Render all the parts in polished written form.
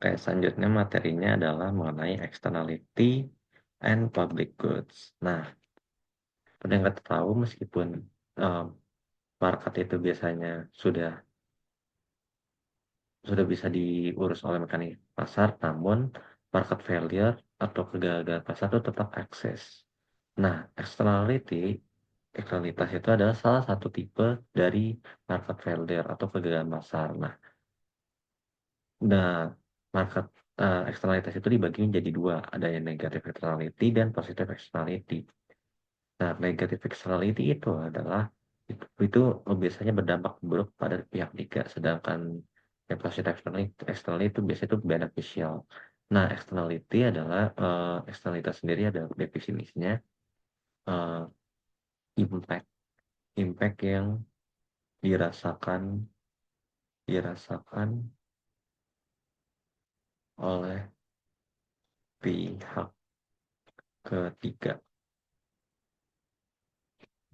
Oke, selanjutnya materinya adalah mengenai externality and public goods. Nah, seperti yang kita tahu meskipun um, market itu biasanya sudah bisa diurus oleh mekanik pasar, namun market failure atau kegagalan pasar itu tetap eksis. Nah, eksternalitas itu adalah salah satu tipe dari market failure atau kegagalan pasar. Nah, market eksternalitas itu dibagi menjadi dua, ada yang negative externality dan positive externality. Nah, negative externality itu adalah itu biasanya berdampak buruk pada pihak ketiga, sedangkan yang positive externality itu biasanya itu beneficial. Nah, externality adalah eksternalitas sendiri adalah definisinya eh, impact impact yang dirasakan dirasakan oleh pihak ketiga.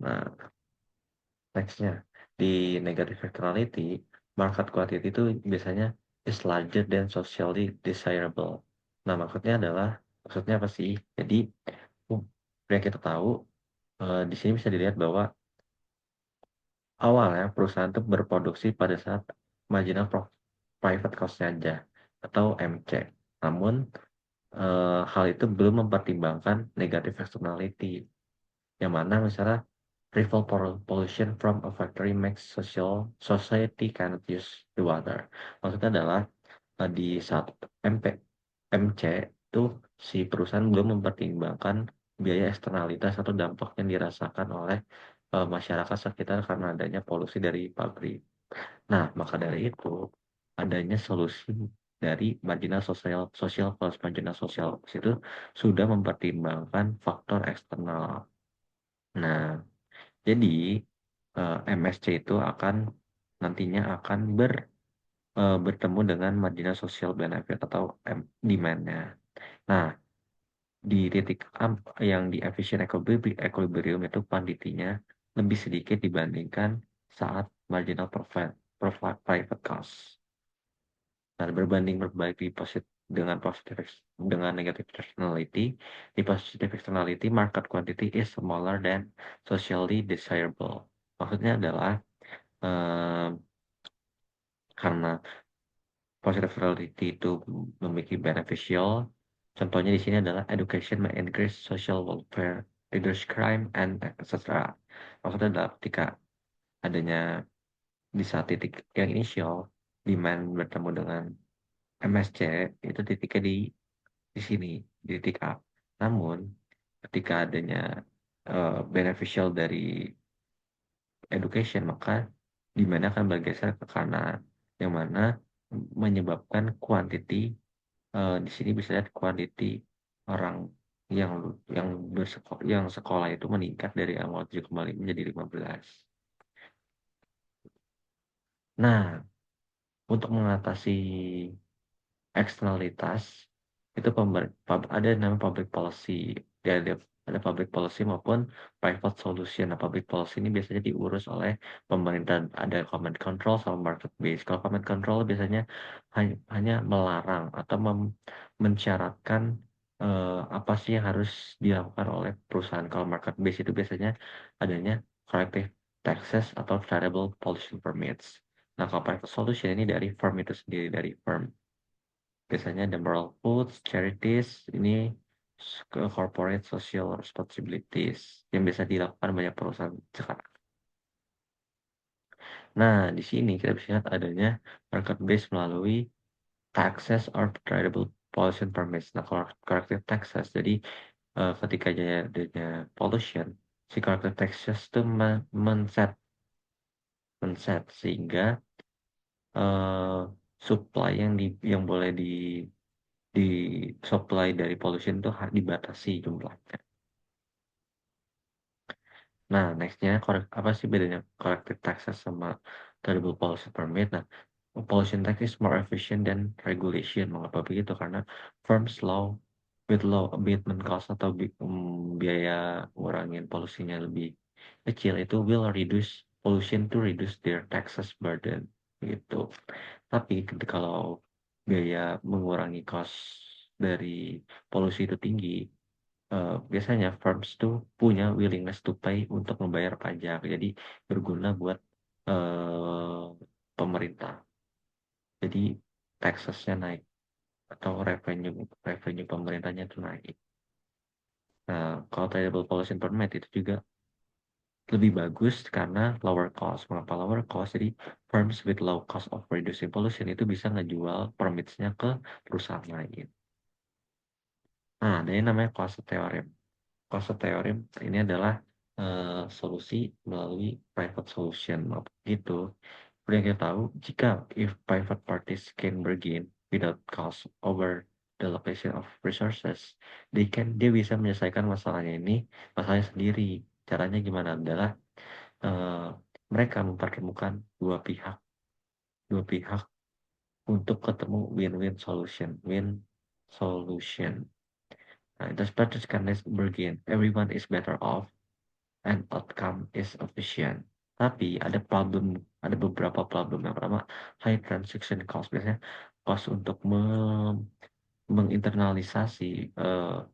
Nah, nextnya di negative externality, market quantity itu biasanya is larger than socially desirable. Nah, maksudnya apa sih? Jadi, uh, yang kita tahu di sini bisa dilihat bahwa awalnya perusahaan itu berproduksi pada saat marginal private cost-nya aja atau MC. Namun hal itu belum mempertimbangkan negative externality, yang mana misalnya rival pollution from a factory makes society cannot use the water. Maksudnya adalah di saat MC itu si perusahaan belum mempertimbangkan biaya eksternalitas atau dampak yang dirasakan oleh masyarakat sekitar karena adanya polusi dari pabrik. Nah, maka dari itu adanya solusi dari marginal sosial plus marginal sosial itu sudah mempertimbangkan faktor eksternal. Nah, jadi MSC itu nantinya akan bertemu dengan marginal social benefit atau demand-nya. Nah, di titik yang di efficient equilibrium itu kuantitinya lebih sedikit dibandingkan saat marginal private cost. Nah, berbanding berbalik dengan negative externality, di positive externality market quantity is smaller than socially desirable. Maksudnya adalah eh, karena positive externality itu memiliki beneficial. Contohnya di sini adalah education may increase social welfare, reduce crime, and etc. Maksudnya adalah ketika adanya di saat titik yang initial, demand bertemu dengan MSC, itu titiknya di sini, di titik A. Namun, ketika adanya beneficial dari education, maka demand akan bergeser ke kanan, yang mana menyebabkan quantity di sini bisa lihat quantity orang yang yang sekolah itu meningkat dari awal 7,5 menjadi 15. Nah, untuk mengatasi eksternalitas itu ada yang namanya public policy. Dia ada public policy maupun private solution. Nah, public policy ini biasanya diurus oleh pemerintah, ada command control sama market base. Kalau command control biasanya hanya melarang atau mensyaratkan apa sih yang harus dilakukan oleh perusahaan. Kalau market base itu biasanya adanya corrective taxes atau variable pollution permits. Nah, kalau private solution ini dari firm itu sendiri, dari firm. Biasanya ada moral foods, charities, ini ke corporate social responsibilities yang bisa dilakukan banyak perusahaan sekarang. Nah, di sini kita bisa lihat adanya market base melalui taxes or tradable pollution permits. Nah, corrective taxes, jadi ketika adanya pollution, si corrective taxes itu men-set sehingga eh, supply yang boleh di supply dari pollution itu dibatasi jumlahnya. Nah, nextnya apa sih bedanya corrective taxes sama tradable pollution permit? Nah, pollution tax is more efficient than regulation. Mengapa begitu? Karena firms with low abatement cost atau biaya ngurangin polusinya lebih kecil itu will reduce pollution to reduce their taxes burden gitu. Tapi kalau biaya mengurangi cost dari polusi itu tinggi, biasanya firms tuh punya willingness to pay untuk membayar pajak. Jadi berguna buat eh, pemerintah. Jadi taxesnya naik atau revenue pemerintahnya itu naik. Nah, kalau tradable pollution permit itu juga lebih bagus karena lower cost. Mengapa lower cost? Jadi firms with low cost of reducing pollution itu bisa ngejual permitsnya ke perusahaan lain. Nah, ada yang namanya cost theorem. Cost theorem ini adalah solusi melalui private solution. Gitu. Seperti yang kita tahu, jika if private parties can bargain without cost over the location of resources, dia bisa menyelesaikan masalahnya sendiri. Caranya gimana? Adalah eh, mereka mempertemukan dua pihak untuk ketemu win solution. Nah, the parties can bargain. Everyone is better off and outcome is efficient. Tapi ada beberapa problem. Yang pertama, high transaction cost. Biasanya cost untuk menginternalisasi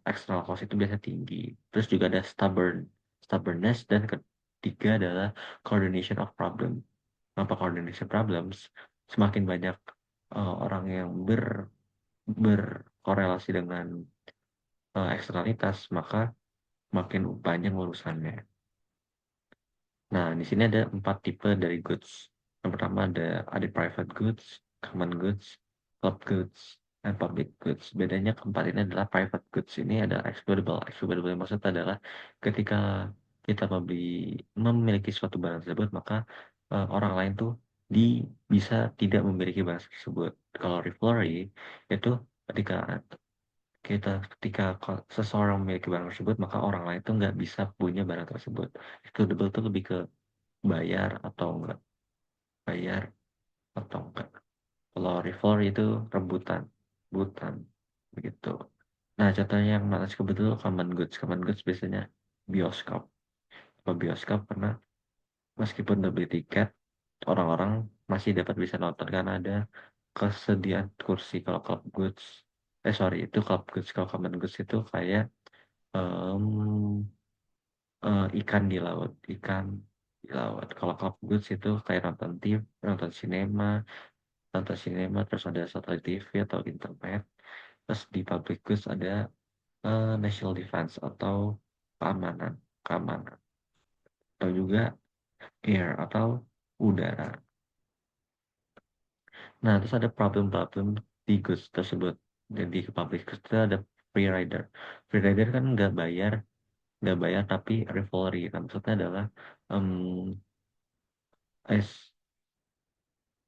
external cost itu biasa tinggi. Terus juga ada stubbornness, dan ketiga adalah coordination of problem. Apa coordination problems? Semakin banyak orang yang berkorelasi dengan eksternalitas, maka makin panjang urusannya. Nah, di sini ada 4 tipe dari goods. Yang pertama ada private goods, common goods, club goods, dan public goods. Bedanya keempat ini adalah private goods ini adalah exploitable. Exploitable yang maksud adalah ketika kita memiliki suatu barang tersebut, maka orang lain tuh di bisa tidak memiliki barang tersebut. Kalau rivalry itu ketika seseorang memiliki barang tersebut, maka orang lain tuh nggak bisa punya barang tersebut. Excludable itu lebih ke bayar atau enggak, bayar atau enggak. Kalau rivalry itu rebutan, rebutan begitu. Nah, contohnya yang Mas kebetulan common goods biasanya bioskop. Kalau bioskop karena meskipun udah beli tiket, orang-orang masih dapat bisa nonton karena ada kesediaan kursi. Kalau club goods, sorry, itu club goods. Kalau common goods itu kayak em, ikan di laut, Kalau club goods itu kayak nonton sinema, terus ada satelit TV atau internet. Terus di public goods ada national defense atau keamanan, keamanan, atau juga air atau udara. Nah, terus ada problem-problem di goods tersebut. Jadi di public goods itu ada free rider. Free rider kan nggak bayar tapi rivalry. Nah, maksudnya adalah em, as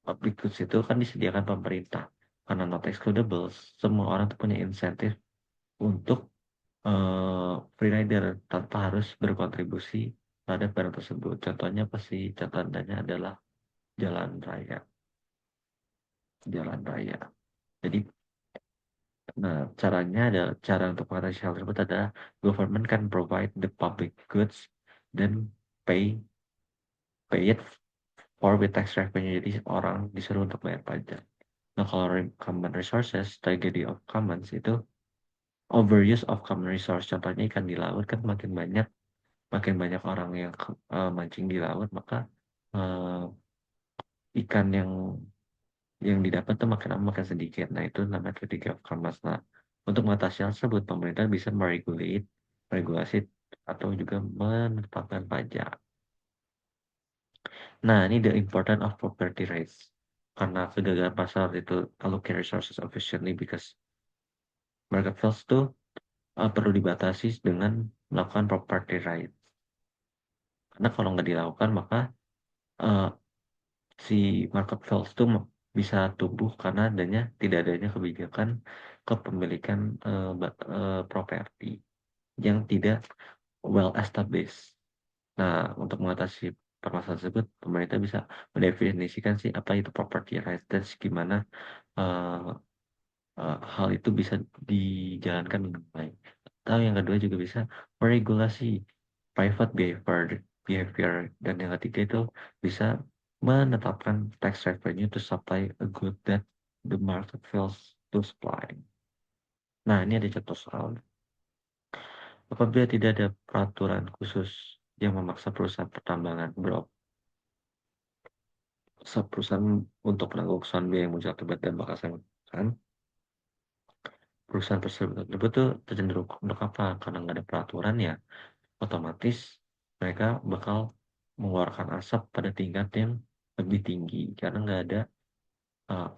public goods itu kan disediakan pemerintah. Karena not excludable, semua orang tuh punya insentif untuk free rider tanpa harus berkontribusi terhadap barang tersebut. Contohnya apa sih? Contohnya adalah jalan raya. Jalan raya. Jadi, nah, cara untuk mengatasi hal tersebut adalah government can provide the public goods dan pay it for with tax revenue. Jadi orang disuruh untuk bayar pajak. Nah, kalau common resources, tragedy of commons itu overuse of common resource. Contohnya ikan di laut kan makin banyak orang yang mancing di laut, maka uh, ikan yang didapat tuh makin lama makin sedikit. Nah, itu namanya tragedy of commons. Nah, untuk mengatasi hal tersebut, pemerintah bisa meregulasi atau juga menetapkan pajak. Nah, ini the importance of property rights. Karena kegagalan pasar itu allocate resources efficiently because market force tuh perlu dibatasi dengan melakukan property rights. Karena kalau nggak dilakukan, maka uh, si market force itu bisa tumbuh karena tidak adanya kebijakan kepemilikan properti yang tidak well established. Nah, untuk mengatasi permasalahan tersebut, pemerintah bisa mendefinisikan sih apa itu property rights dan gimana uh, hal itu bisa dijalankan dengan baik. Atau yang kedua juga bisa meregulasi private behavior, dan yang ketiga itu bisa menetapkan tax revenue to supply a good debt the market fails to supply. Nah, ini ada contoh soal. Apabila tidak ada peraturan khusus yang memaksa perusahaan pertambangan perusahaan untuk penangguhan biaya yang muncul akibat dampak asaman, perusahaan tersebut tuh tercenderung untuk apa? Karena nggak ada peraturan ya, otomatis mereka bakal mengeluarkan asap pada tingkat yang lebih tinggi karena nggak ada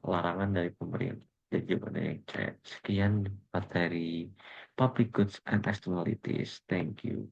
larangan dari pemerintah. Jadi jawabannya yang C. Sekian materi public goods and externalities. Thank you.